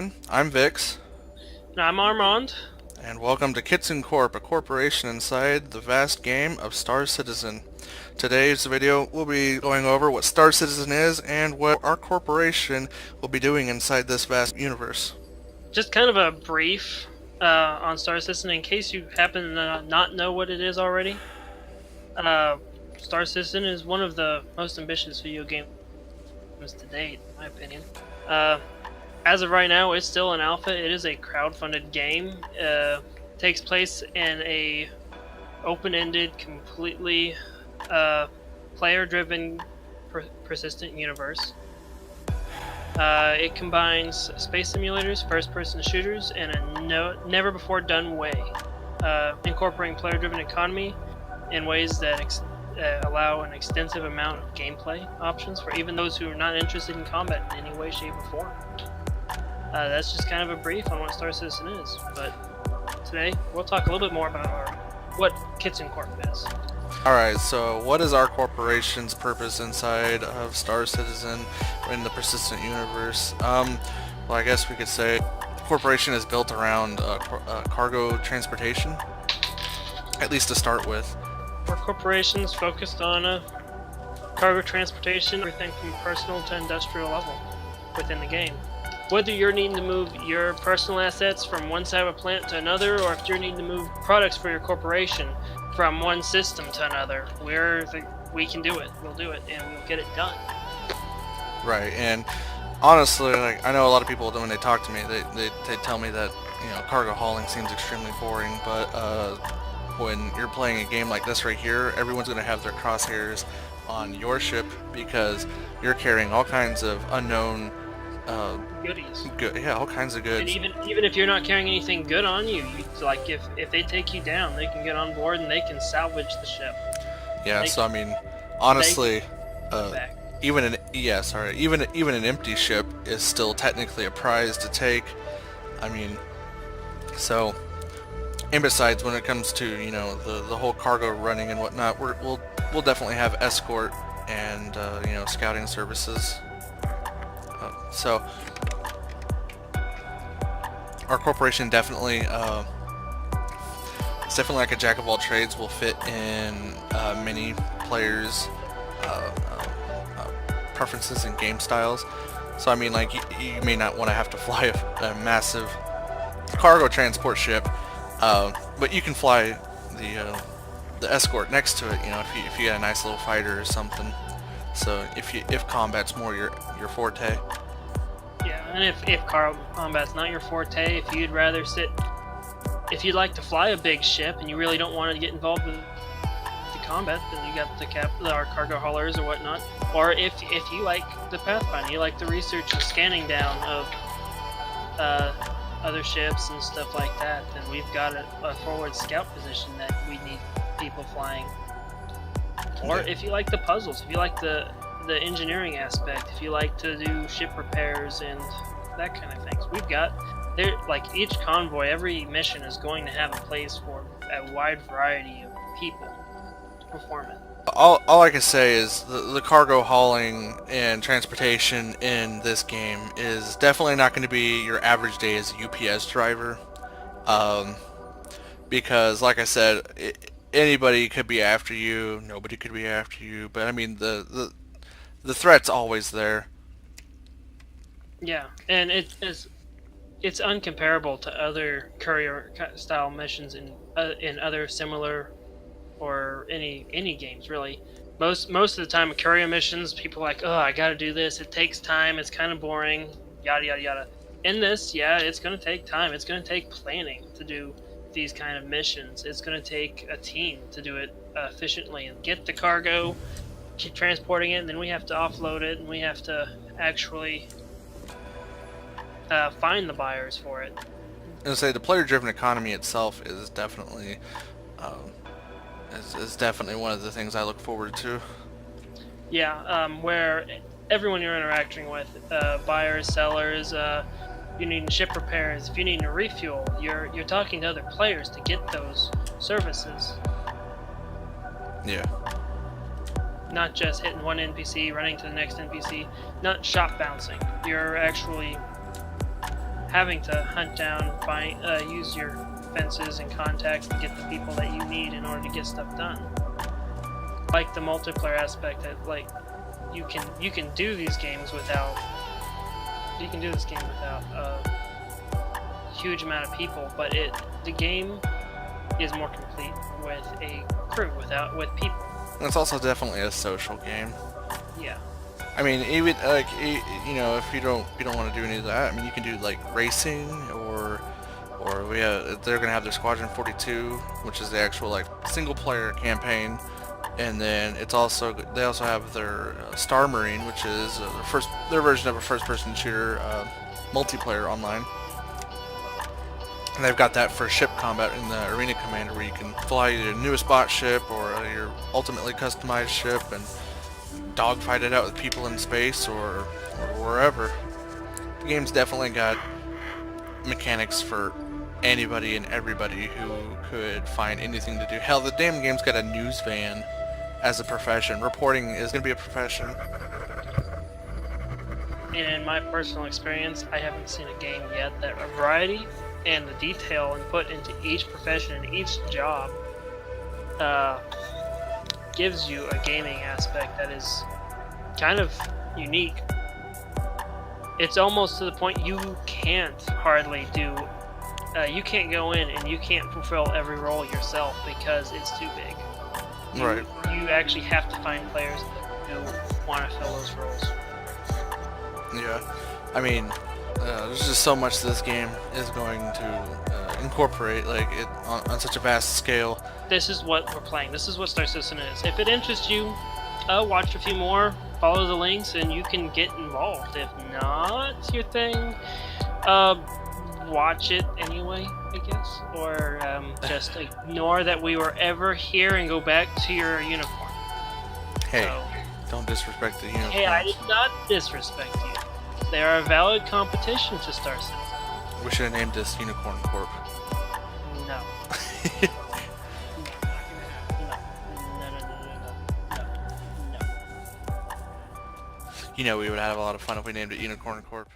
everyone. I'm Vix, And I'm Armand. and welcome to Kitsune Korp, a corporation inside the vast game of Star Citizen. Today's video, we'll be going over what Star Citizen is and what our corporation will be doing inside this vast universe. Just kind of a brief on Star Citizen in case you happen to not know what it is already. Uh, Star Citizen is one of the most ambitious video games to date, in my opinion. As of right now, it's still an alpha. It is a crowd-funded game. Takes place in a open-ended, completely player-driven, persistent universe. It combines space simulators, first-person shooters, in a never-before-done way, incorporating player-driven economy in ways that allow an extensive amount of gameplay options for even those who are not interested in combat in any way, shape, or form. That's just kind of a brief on what Star Citizen is, but today we'll talk a little bit more about what Kitsune Korp is. Alright, so what is our corporation's purpose inside of Star Citizen in the persistent universe? Well, I guess we could say the corporation is built around cargo transportation, at least to start with. Our corporation's focused on cargo transportation, everything from personal to industrial level within the game. Whether you're needing to move your personal assets from one side of a plant to another, or if you're needing to move products for your corporation from one system to another, we can do it. We'll do it, and we'll get it done. Right, and honestly, like, I know a lot of people when they talk to me, they tell me that cargo hauling seems extremely boring, but when you're playing a game like this right here, everyone's going to have their crosshairs on your ship because you're carrying all kinds of unknown goodies. Yeah, all kinds of goods. And even if you're not carrying anything good on you, like if they take you down, they can get on board and they can salvage the ship. Yeah, so I mean, honestly, even an empty ship is still technically a prize to take. I mean, so, and besides, when it comes to the whole cargo running and whatnot, we'll definitely have escort and scouting services. So our corporation definitely it's definitely like a jack of all trades. Will fit in many players' preferences and game styles. So I mean, like you may not want to have to fly a massive cargo transport ship, but you can fly the escort next to it. If you got a nice little fighter or something. So if combat's more your forte. Yeah, and if combat's not your forte, if you'd like to fly a big ship and you really don't want to get involved with the combat, then you got our cargo haulers or whatnot. Or if you like the Pathfinder, you like the research and scanning down of other ships and stuff like that, then we've got a forward scout position that we need people flying. Or if you like the puzzles, if you like the engineering aspect, if you like to do ship repairs and that kind of things, we've got there. Like each convoy, every mission is going to have a place for a wide variety of people to perform it. All I can say is the cargo hauling and transportation in this game is definitely not going to be your average day as a UPS driver, because like I said, anybody could be after you, nobody could be after you, but I mean the threat's always there. Yeah, and it's uncomparable to other courier style missions in other similar or any games really. Most of the time, courier missions, people are like, oh, I gotta do this. It takes time. It's kind of boring. Yada yada yada. In this, yeah, it's gonna take time. It's gonna take planning to do these kind of missions. It's going to take a team to do it efficiently and get the cargo, keep transporting it, and then we have to offload it, and we have to actually find the buyers for it. And say the player-driven economy itself is definitely is definitely one of the things I look forward to. Yeah, where everyone you're interacting with, buyers, sellers. You need ship repairs, if you need a refuel, you're talking to other players to get those services. Yeah. Not just hitting one NPC, running to the next NPC, not shop bouncing. You're actually having to hunt down, use your fences and contacts to get the people that you need in order to get stuff done. Like the multiplayer aspect, that like you can do these games without a huge amount of people, but the game is more complete with a crew, with people. And it's also definitely a social game. Yeah. I mean, even like you know, if you don't want to do any of that, I mean, you can do like racing or they're gonna have their Squadron 42, which is the actual like single player campaign, and then they also have their Star Marine, which is their version of a first person shooter multiplayer online. And they've got that for ship combat in the Arena Commander, where you can fly your newest bot ship or your ultimately customized ship and dogfight it out with people in space or wherever. The game's definitely got mechanics for anybody and everybody who could find anything to do. Hell, the damn game's got a news van as a profession. Reporting is going to be a profession. And in my personal experience, I haven't seen a game yet that a variety and the detail and put into each profession and each job gives you a gaming aspect that is kind of unique. It's almost to the point you can't hardly do you can't go in and you can't fulfill every role yourself because it's too big. Right. You actually have to find players who want to fill those roles. Yeah. I mean, there's just so much this game is going to incorporate, like it on such a vast scale. This is what we're playing. This is what Star Citizen is. If it interests you, watch a few more, follow the links, and you can get involved. If not your thing, watch it anyway, I guess, or just ignore that we were ever here and go back to your uniform. Hey, don't disrespect the uniform. Hey, I did not disrespect you. They are a valid competition to Star Citizen. We should have named this Unicorn Corp. No. You know, we would have a lot of fun if we named it Unicorn Corp.